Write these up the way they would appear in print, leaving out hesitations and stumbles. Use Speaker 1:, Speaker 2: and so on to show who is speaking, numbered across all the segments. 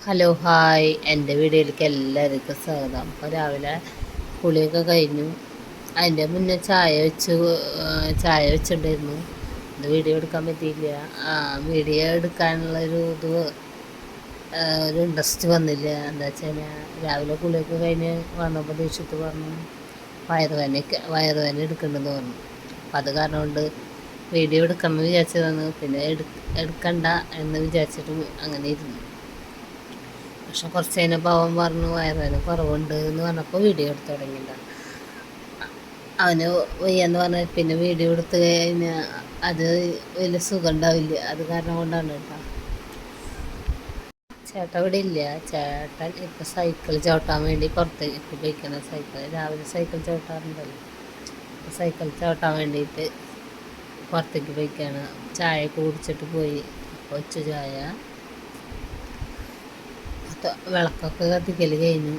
Speaker 1: Hello hi, എൻ്റെ വീഡിയോയിലേക്ക് എല്ലാവർക്കും സ്വാഗതം. അപ്പോൾ രാവിലെ കുളിയൊക്കെ കഴിഞ്ഞു. അതിൻ്റെ മുന്നേ ചായ വെച്ചിട്ടുണ്ടായിരുന്നു. ഇത് വീഡിയോ എടുക്കാൻ പറ്റിയില്ല. വീഡിയോ എടുക്കാനുള്ളൊരു ഇൻട്രസ്റ്റ് വന്നില്ല. എന്താ വെച്ച് കഴിഞ്ഞാൽ രാവിലെ കുളിയൊക്കെ കഴിഞ്ഞ് വന്നപ്പോൾ ദേഷ്യത്ത് പറഞ്ഞു വയറുവേദന എടുക്കുന്നുണ്ടെന്ന് പറഞ്ഞു. അപ്പം അത് കാരണം കൊണ്ട് വീഡിയോ എടുക്കണമെന്ന് വിചാരിച്ചതാണ്. പിന്നെ എടുക്കണ്ട എന്ന് വിചാരിച്ചിട്ട് അങ്ങനെ ഇരുന്നു. പക്ഷെ കുറച്ച് കഴിഞ്ഞപ്പോൾ അവൻ പറഞ്ഞു വയറുവേദന കുറവുണ്ട് എന്ന് പറഞ്ഞപ്പോൾ വീഡിയോ എടുത്ത് തുടങ്ങിയില്ല. അവന് വയ്യെന്ന് പറഞ്ഞാൽ പിന്നെ വീഡിയോ എടുത്ത് കഴിഞ്ഞാൽ അത് വലിയ സുഖം ഉണ്ടാവില്ല. അത് കാരണം കൊണ്ടാണ് കേട്ടോ. ചേട്ടൻ ഇവിടെ ഇല്ല. ചേട്ടൻ ഇപ്പം സൈക്കിൾ ചവിട്ടാൻ വേണ്ടി പുറത്തേക്ക് പോയിക്കണം. രാവിലെ സൈക്കിൾ ചവിട്ടാറുണ്ടല്ലോ. സൈക്കിൾ ചവിട്ടാൻ വേണ്ടിയിട്ട് പുറത്തേക്ക് പോയിക്കാണ്. ചായ കുടിച്ചിട്ട് പോയി. കൊച്ചു ചായ വിളക്കൊക്കെ കത്തിക്കൽ കഴിഞ്ഞു.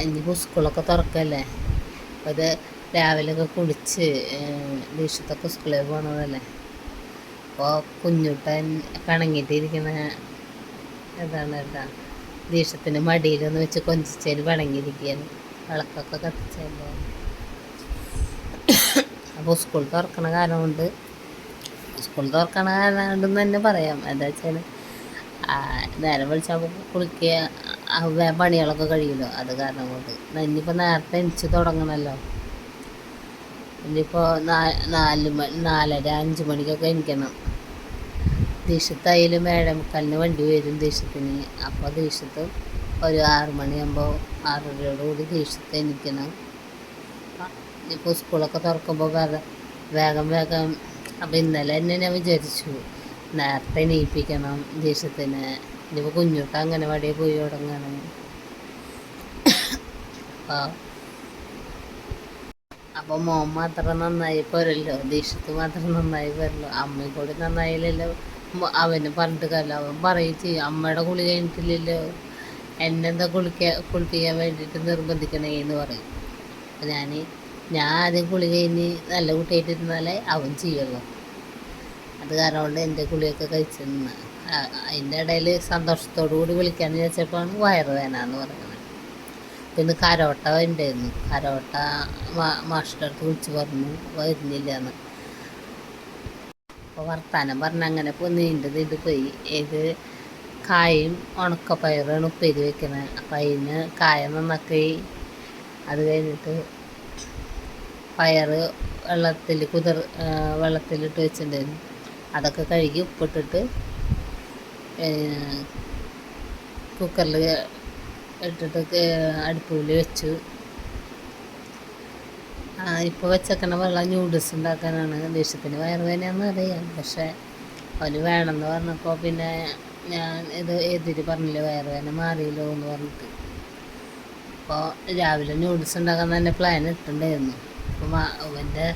Speaker 1: ഇനിയിപ്പോൾ സ്കൂളൊക്കെ തുറക്കല്ലേ. അപ്പോൾ ഇത് രാവിലെയൊക്കെ കുളിച്ച് ദേഷ്യത്തൊക്കെ സ്കൂളിൽ പോകണതല്ലേ. അപ്പോൾ കുഞ്ഞുട്ടൻ പിണങ്ങിയിട്ടിരിക്കുന്ന ഇതാണ് കേട്ടോ. ദേഷ്യത്തിന് മടിയിലൊന്ന് വെച്ച് കൊഞ്ചിച്ചതിന് പിണങ്ങിയിരിക്കുകയാണ്. വിളക്കൊക്കെ കത്തിച്ചല്ലോ. അപ്പോൾ സ്കൂൾ തുറക്കണ കാരണം കൊണ്ട് തന്നെ പറയാം. എന്താ വെച്ചാൽ നേരം വിളിച്ചാൽ കുളിക്കുക പണികളൊക്കെ കഴിയുമല്ലോ. അത് കാരണം കൊണ്ട് ഇനിയിപ്പോൾ നേരത്തെ എണിച്ച് തുടങ്ങണമല്ലോ. ഇനിയിപ്പോൾ 4:30 5 മണിക്കൊക്കെ എണിക്കണം. ദേശത്തായാലും 7:45 വണ്ടി വരും ദേശത്തിന്. അപ്പോൾ ദേശത്ത് ഒരു 6 മണിയാകുമ്പോൾ 6:30 ദേശത്ത് എണിക്കണം. ഇപ്പോൾ സ്കൂളൊക്കെ തുറക്കുമ്പോൾ വേഗം. അപ്പോൾ ഇന്നലെ തന്നെ ഞാൻ വിചാരിച്ചു നേരത്തെ എണീപ്പിക്കണം ദേശത്തിന്. ഇനിയിപ്പോൾ കുഞ്ഞുട്ട അംഗനവാടിയിൽ പോയി തുടങ്ങണം. അപ്പോൾ മോൻ മാത്രം നന്നായി പോരല്ലോ, ദേശത്ത് മാത്രം നന്നായി പോരല്ലോ. അമ്മയും കൂടി നന്നായില്ലല്ലോ. അവന് പറഞ്ഞിട്ട് കാര്യമില്ല. അവൻ പറയുകയും ചെയ്യും അമ്മയുടെ കുളി കഴിഞ്ഞിട്ടില്ലല്ലോ, എന്നെന്താ കുളിപ്പിക്കാൻ വേണ്ടിയിട്ട് നിർബന്ധിക്കണേന്ന് പറയും. അപ്പോൾ ഞാൻ ആദ്യം കുളി കഴിഞ്ഞ് നല്ല കുട്ടിയായിട്ടിരുന്നാലേ അവൻ ചെയ്യുള്ളൂ. അത് കാരണം കൊണ്ട് എൻ്റെ കുളിയൊക്കെ കഴിച്ച് നിന്ന് അതിൻ്റെ ഇടയിൽ സന്തോഷത്തോടു കൂടി വിളിക്കാമെന്ന് വിചാരിച്ചപ്പോഴാണ് വയറുവേദന എന്ന് പറയുന്നത്. പിന്നെ കരോട്ട ഉണ്ടായിരുന്നു. കരോട്ട മാസ്റ്റർ അടുത്ത് വിളിച്ച് പറഞ്ഞു വരുന്നില്ല എന്ന്. അപ്പോൾ വർത്താനം പറഞ്ഞ് അങ്ങനെ നീണ്ടു പോയി. ഇത് കായും ഉണക്കപ്പയറാണ് ഉപ്പേരി വെക്കുന്നത്. അപ്പം അതിന് കായ നന്നാക്കി അത് കഴിഞ്ഞിട്ട് പയറ് വെള്ളത്തിലിട്ട് വെച്ചിട്ടുണ്ടായിരുന്നു. അതൊക്കെ കഴുകി ഉപ്പിട്ടിട്ട് കുക്കറിൽ ഇട്ടിട്ട് അടുപ്പിൽ വെച്ചു. ഇപ്പോൾ വെച്ചേക്കണ വെള്ളം ന്യൂഡിൽസ് ഉണ്ടാക്കാനാണ്. ദേഷ്യത്തിന് വയറുവേദനയാണെന്ന് അറിയാം. പക്ഷേ അവന് വേണമെന്ന് പറഞ്ഞപ്പോൾ പിന്നെ ഞാൻ എതിര് പറഞ്ഞില്ല, വയറുവേദന മാറിയല്ലോ എന്ന് പറഞ്ഞിട്ട്. അപ്പോൾ രാവിലെ ന്യൂഡിൽസ് ഉണ്ടാക്കാൻ തന്നെ പ്ലാൻ ഇട്ടിട്ടുണ്ടായിരുന്നു. അപ്പോൾ അവൻ്റെ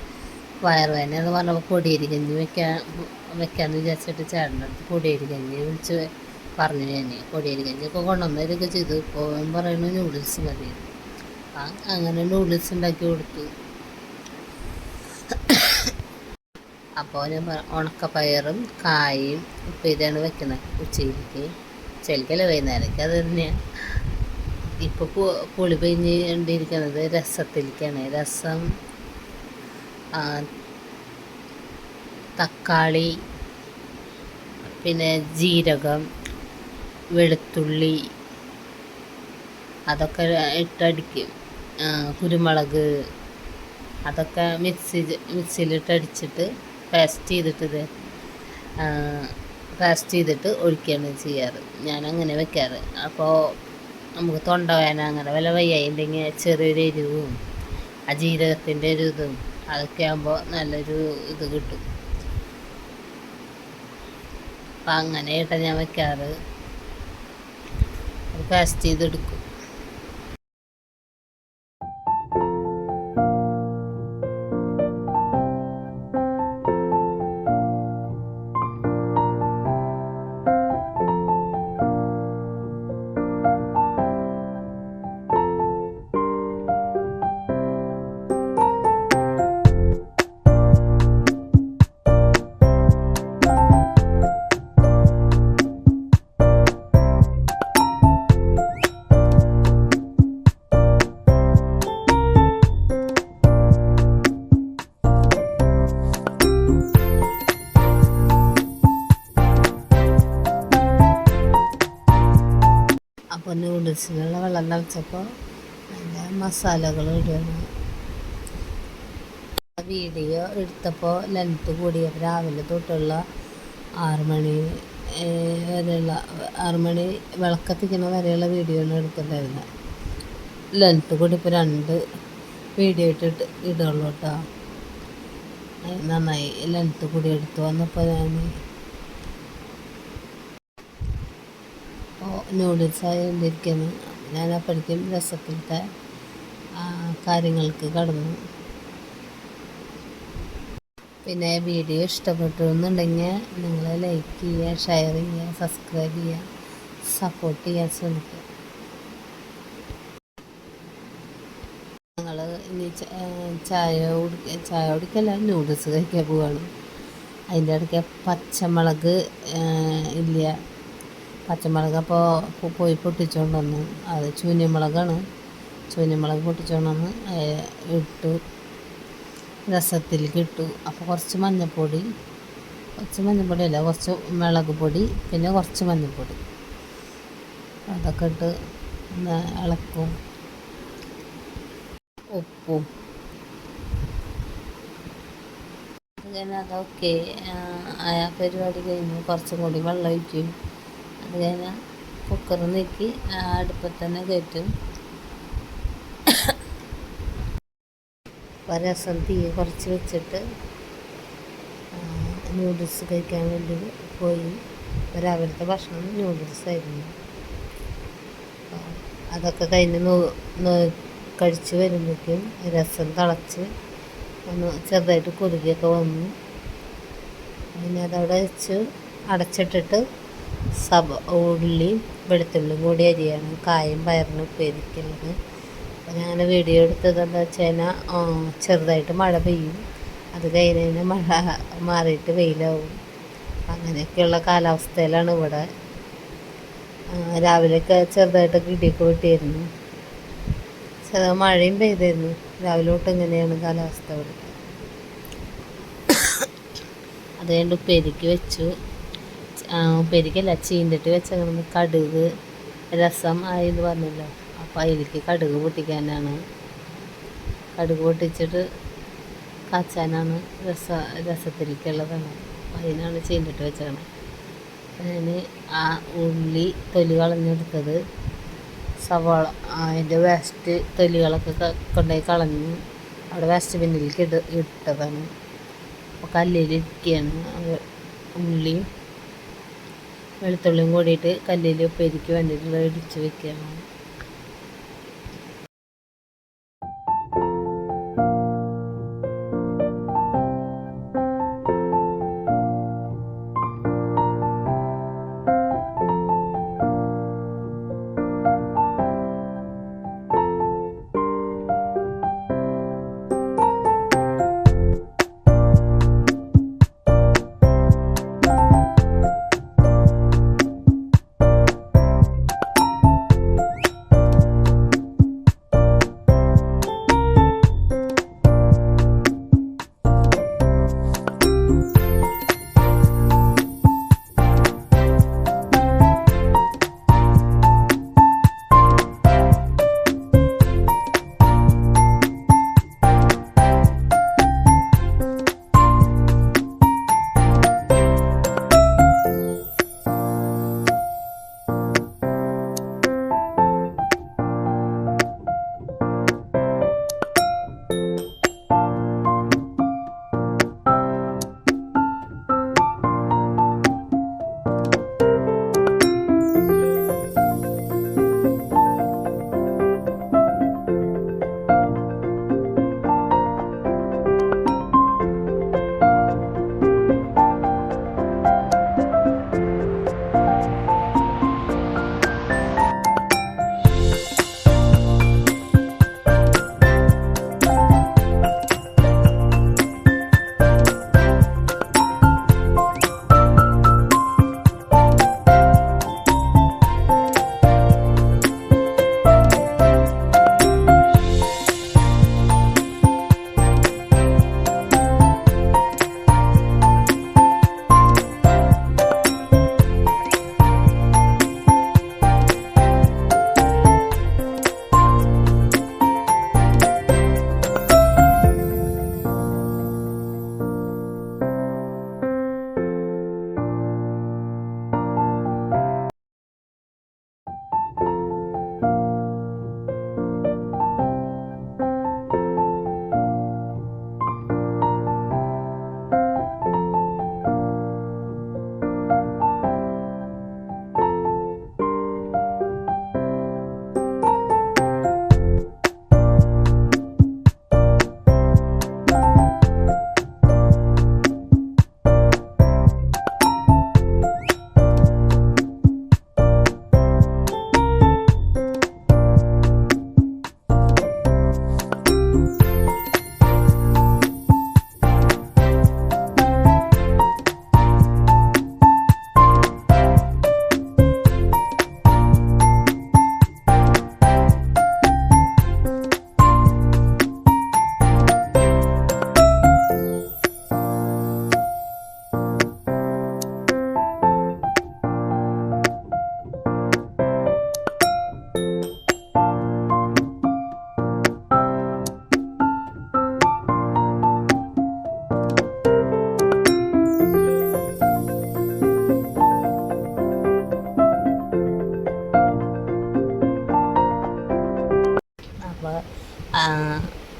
Speaker 1: വയറുവേദന എന്ന് പറഞ്ഞപ്പോൾ പൊടിയരി കഞ്ഞി വെക്കാമെന്ന് വിചാരിച്ചിട്ട് ചേട്ടൻ്റെ അടുത്ത് പൊടിയരി കഞ്ഞി വിളിച്ച് പറഞ്ഞു. ഞാൻ പൊടിയരി കഞ്ഞിയൊക്കെ കൊണ്ടുവന്നതൊക്കെ ചെയ്തു. ഇപ്പോൾ അവൻ പറയുന്നു നൂഡിൽസ് മതി. അങ്ങനെ നൂഡിൽസ് ഉണ്ടാക്കി കൊടുത്തു. അപ്പോൾ ഞാൻ ഉണക്കപ്പയറും കായും ഉപ്പേരിയാണ് വെക്കുന്നത് ഉച്ചയിലേക്കല്ല വൈകുന്നേരമൊക്കെ. അത് തന്നെയാണ്. ഇപ്പോൾ പുളി പിഴിഞ്ഞിരിക്കുന്നത് രസത്തിലേക്കാണ്. രസം തക്കാളി, പിന്നെ ജീരകം, വെളുത്തുള്ളി അതൊക്കെ ഇട്ടടിക്കും. കുരുമുളക് അതൊക്കെ മിക്സിയിലിട്ട് അടിച്ചിട്ട് പേസ്റ്റ് ചെയ്തിട്ട് ഒഴിക്കുകയാണ് ചെയ്യാറ്. ഞാനങ്ങനെ വെക്കാറ്. അപ്പോൾ നമുക്ക് തൊണ്ടവേദന അങ്ങനെ വല്ല വയ്യായില്ലെങ്കിൽ ചെറിയൊരു എരിവും ആ ജീരകത്തിൻ്റെ ഒരു ഇതും അതൊക്കെ ആകുമ്പോൾ നല്ലൊരു ഇത് കിട്ടും. അപ്പം അങ്ങനെയായിട്ടാണ് ഞാൻ വെക്കാറ്. അത് പേസ്റ്റ് ചെയ്തെടുക്കും. അപ്പോൾ നൂഡിൽസിനുള്ള വെള്ളം തിളച്ചപ്പോൾ അതിൻ്റെ മസാലകൾ ഇടുകയാണ്. വീഡിയോ എടുത്തപ്പോൾ ലെങ്ത്ത് കൂടിയപ്പോൾ രാവിലെ തൊട്ടുള്ള 6 മണി വരെയുള്ള 6 മണി വിളക്കത്തിക്കുന്ന വരെയുള്ള വീഡിയോ ആണ് എടുത്തിട്ടുണ്ടായിരുന്നത്. ലെങ്ത്ത് കൂടി ഇപ്പോൾ 2 വീഡിയോ ഇടുള്ളൂ കേട്ടോ. നന്നായി ലെങ്ത്ത് കൂടി എടുത്തു വന്നപ്പോൾ നൂഡിൽസ് ആയിരിക്കുന്നു. ഞാൻ അപ്പോഴേക്കും രസത്തിലത്തെ കാര്യങ്ങൾക്ക് കടന്നു. പിന്നെ വീഡിയോ ഇഷ്ടപ്പെട്ടു എന്നുണ്ടെങ്കിൽ നിങ്ങൾ ലൈക്ക് ചെയ്യുക, ഷെയർ ചെയ്യുക, സബ്സ്ക്രൈബ് ചെയ്യുക, സപ്പോർട്ട് ചെയ്യാൻ ശ്രമിക്കുക. ഞങ്ങൾ ഇനി ചായ കുടിക്കല്ല, നൂഡിൽസ് കഴിക്കാൻ പോവുകയാണ്. അതിൻ്റെ ഇടയ്ക്ക് പച്ചമുളക് ഇല്ല, പച്ചമുളക് അപ്പോൾ പോയി പൊട്ടിച്ചുകൊണ്ട് വന്നു. അത് ചൂന്യമുളകാണ്, ചൂന്യമുളക് പൊട്ടിച്ചുകൊണ്ട് വന്ന് ഇട്ടു, രസത്തിലേക്ക് ഇട്ടു. അപ്പോൾ കുറച്ച് മഞ്ഞൾപ്പൊടി അല്ല, കുറച്ച് മുളക് പൊടി, പിന്നെ കുറച്ച് മഞ്ഞൾപ്പൊടി, അതൊക്കെ ഇട്ട് ഇളക്കും. ഉപ്പും അങ്ങനെ അതൊക്കെ ആ പരിപാടി കഴിഞ്ഞ് കുറച്ചും കൂടി വെള്ളം ഒഴിക്കും. അത് കഴിഞ്ഞാൽ കുക്കർ നീക്കി അടുപ്പത്ത് തന്നെ കയറ്റും. അപ്പോൾ രസം തീ കുറച്ച് വെച്ചിട്ട് നൂഡിൽസ് കഴിക്കാൻ വേണ്ടി പോയി. രാവിലത്തെ ഭക്ഷണം നൂഡിൽസ് ആയിരുന്നു. അതൊക്കെ കഴിഞ്ഞ് കഴിച്ച് വരുമ്പോഴേക്കും രസം തിളച്ച് ഒന്ന് ചെറുതായിട്ട് കുറുകിയൊക്കെ വന്നു. പിന്നെ അതവിടെ വെച്ച് അടച്ചിട്ടിട്ട് ഉള്ളിയും വെളുത്തുള്ളിയും കൂടി അരിയാണ് കായും പയറിന് ഉപ്പേരിക്കുന്നത്. അപ്പോൾ ഞാൻ വീഡിയോ എടുത്തത് എന്താ വെച്ച് കഴിഞ്ഞാൽ ചെറുതായിട്ട് മഴ പെയ്യും, അത് കഴിഞ്ഞ് മഴ മാറിയിട്ട് വെയിലാവും. അങ്ങനെയൊക്കെയുള്ള കാലാവസ്ഥയിലാണ് ഇവിടെ. രാവിലെയൊക്കെ ചെറുതായിട്ടൊക്കെ ഇടിയൊക്കെ വെട്ടിയായിരുന്നു, മഴയും പെയ്തായിരുന്നു. രാവിലെ തൊട്ട് ഇങ്ങനെയാണ് കാലാവസ്ഥ ഇവിടെ. അത് കഴിഞ്ഞ് ഉപ്പേരിക്ക് വെച്ചു. ഉപ്പേരിക്കല്ല, ചീന്തിട്ട് വെച്ചങ്ങനെ കടുക് രസം ആയി എന്ന് പറഞ്ഞല്ലോ. അപ്പോൾ അതിലേക്ക് കടുക് പൊട്ടിക്കാനാണ്, കടുക് പൊട്ടിച്ചിട്ട് കാച്ചാനാണ് രസത്തിലേക്കുള്ളതാണ്. അതിനാണ് ചീന്തിട്ട് വെച്ചത്. ഞാൻ ആ ഉള്ളി തൊലി കളഞ്ഞെടുത്തത്, സവാള അതിൻ്റെ വേസ്റ്റ് തൊലികളൊക്കെ കൊണ്ടുപോയി കളഞ്ഞ് അവിടെ വേസ്റ്റ് ബിന്നിലേക്ക് ഇട്ടതാണ്. അപ്പോൾ കല്ലിലിരിക്കുകയാണ്. ഉള്ളിയും വെളുത്തുള്ളിയും കൂടിയിട്ട് കല്ലിൽ ഉപ്പേരിക്ക് വേണ്ടിയിട്ടുള്ള ഇടിച്ച് വെക്കുകയാണ്.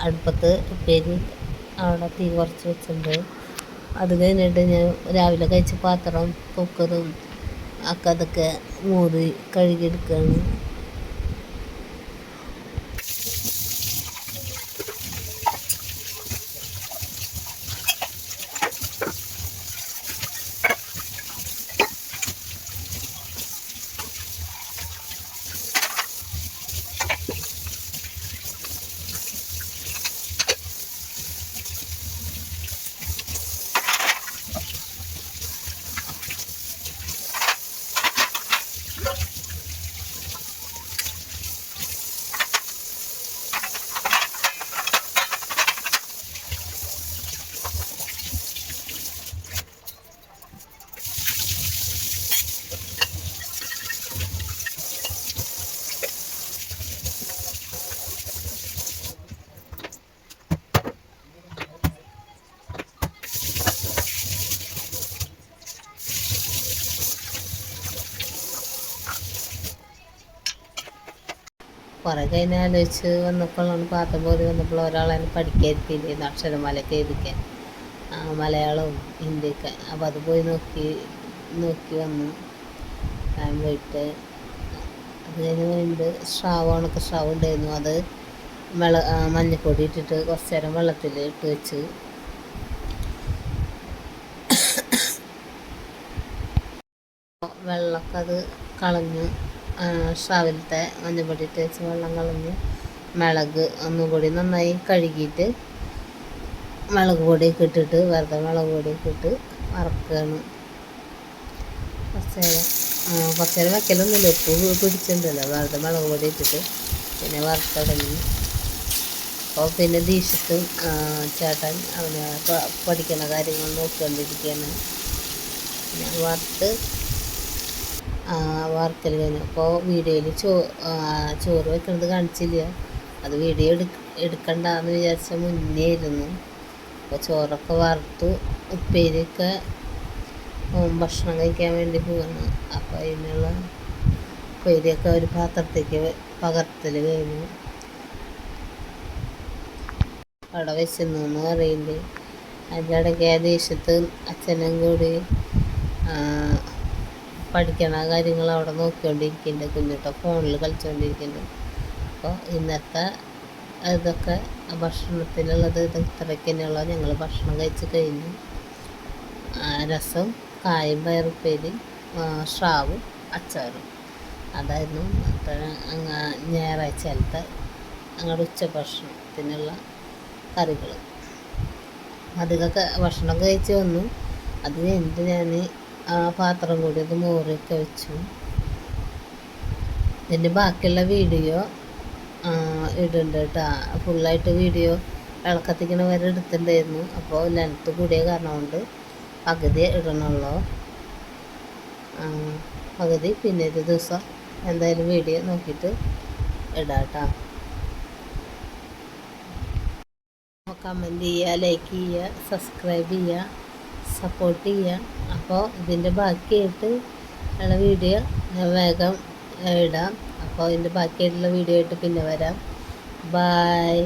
Speaker 1: അടുപ്പത്ത് ഉപ്പേരി അവിടെ തീ കുറച്ച് വെച്ചിട്ടുണ്ട്. അത് കഴിഞ്ഞിട്ട് ഞാൻ രാവിലെ കഴിച്ച പാത്രം കുക്കറും ഒക്കെ അതൊക്കെ മൂടി കഴുകിയെടുക്കുകയാണ്. കുറേ കഴിഞ്ഞ് ആലോചിച്ച് വന്നപ്പോഴാണ് പാത്രം പോയി വന്നപ്പോൾ ഒരാളെന്നെ പഠിക്കാതിരുത്തിയിരുന്നു അക്ഷരമാലയൊക്കെ എഴുതിക്കാൻ, മലയാളവും ഹിന്ദിയൊക്കെ. അപ്പോൾ അത് പോയി നോക്കി വന്നു ഞാൻ പോയിട്ട്. അത് കഴിഞ്ഞ് വീണ്ടും ഉണക്ക സ്രാവ് ഉണ്ടായിരുന്നു. അത് മഞ്ഞൾപ്പൊടി ഇട്ടിട്ട് കുറച്ച് നേരം വെള്ളത്തിൽ ഇട്ട് വെച്ച് വെള്ളമൊക്കെ അത് കളഞ്ഞ് സ്രാവിലത്തെ മഞ്ഞൾപ്പൊടി ഇട്ട് വെച്ച് വെള്ളം കളഞ്ഞ് മുളക് ഒന്നുകൂടി നന്നായി കഴുകിയിട്ട് മുളക് പൊടിയൊക്കെ ഇട്ടിട്ട് വെറുതെ മുളക് പൊടിയൊക്കെ ഇട്ട് വറക്കുകയാണ്. കുറച്ച് നേരം വെക്കലൊന്നുമില്ല, ഉപ്പ് പിടിച്ചിട്ടുണ്ടല്ലോ, വെറുതെ മുളക് പൊടി ഇട്ടിട്ട് പിന്നെ വറുത്തുടങ്ങി. അപ്പോൾ പിന്നെ ദീക്ഷിത്തും ചേട്ടൻ അവന് പഠിക്കുന്ന കാര്യങ്ങൾ നോക്കിക്കൊണ്ടിരിക്കുകയാണ്. ഞാൻ വറുക്കൽ കഴിഞ്ഞു. അപ്പോൾ വീഡിയോയിൽ ചോറ് വെക്കുന്നത് കാണിച്ചില്ല, അത് വീഡിയോ എടുക്കണ്ടെന്ന് വിചാരിച്ച മുന്നേ ആയിരുന്നു. അപ്പോൾ ചോറൊക്കെ വറുത്തു, ഉപ്പേരിയൊക്കെ ഭക്ഷണം കഴിക്കാൻ വേണ്ടി പോവാണ്. അപ്പോൾ അതിനുള്ള ഉപ്പേരിയൊക്കെ ഒരു പാത്രത്തേക്ക് പകർത്തൽ കഴിഞ്ഞു. അവിടെ വെച്ചിരുന്നു എന്ന് പറയുന്നുണ്ട്. അതിൻ്റെ ഇടയ്ക്ക് ദേശത്ത് അച്ഛനും കൂടി പഠിക്കണ കാര്യങ്ങൾ അവിടെ നോക്കിക്കൊണ്ടിരിക്കുന്നുണ്ട്. കുഞ്ഞിട്ടോ ഫോണിൽ കളിച്ചുകൊണ്ടിരിക്കുന്നുണ്ട്. അപ്പോൾ ഇന്നത്തെ ഇതൊക്കെ ഭക്ഷണത്തിനുള്ളത് ഇത്രയ്ക്ക് തന്നെയുള്ള. ഞങ്ങൾ ഭക്ഷണം കഴിച്ച് കഴിഞ്ഞു. രസം, കായും പയറുപ്പേരി, സ്രാവും അച്ചാറും അതായിരുന്നു ഞായറാഴ്ചത്തെ ഞങ്ങളുടെ ഉച്ചഭക്ഷണത്തിനുള്ള കറികൾ. അധികമൊക്കെ ഭക്ഷണം കഴിച്ച് വന്നു. അത് കഴിഞ്ഞിട്ട് ഞാൻ പാത്രം കൂടി അത് മോറിയൊക്കെ വെച്ചു. ഇതിൻ്റെ ബാക്കിയുള്ള വീഡിയോ ഇടുന്നുണ്ട് കേട്ടോ. ഫുള്ളായിട്ട് വീഡിയോ വിളക്കത്തിക്കണ വരെ എടുത്തിട്ടുണ്ടായിരുന്നു. അപ്പോൾ ലെങ്ത്ത് കൂടിയ കാരണം കൊണ്ട് പകുതി ഇടണുള്ളൂ. പകുതി പിന്നെ ഒരു ദിവസം എന്തായാലും വീഡിയോ നോക്കിയിട്ട് ഇടാം കേട്ടോ. കമൻറ്റ് ചെയ്യുക, ലൈക്ക് ചെയ്യുക, സബ്സ്ക്രൈബ് ചെയ്യുക, സപ്പോർട്ട് ചെയ്യുക. അപ്പോൾ ഇതിൻ്റെ ബാക്കിയായിട്ട് ഉള്ള വീഡിയോ ഞാൻ വേഗം ഇടാം. അപ്പോൾ ഇതിൻ്റെ ബാക്കിയായിട്ടുള്ള വീഡിയോ ആയിട്ട് പിന്നെ വരാം. ബായ്.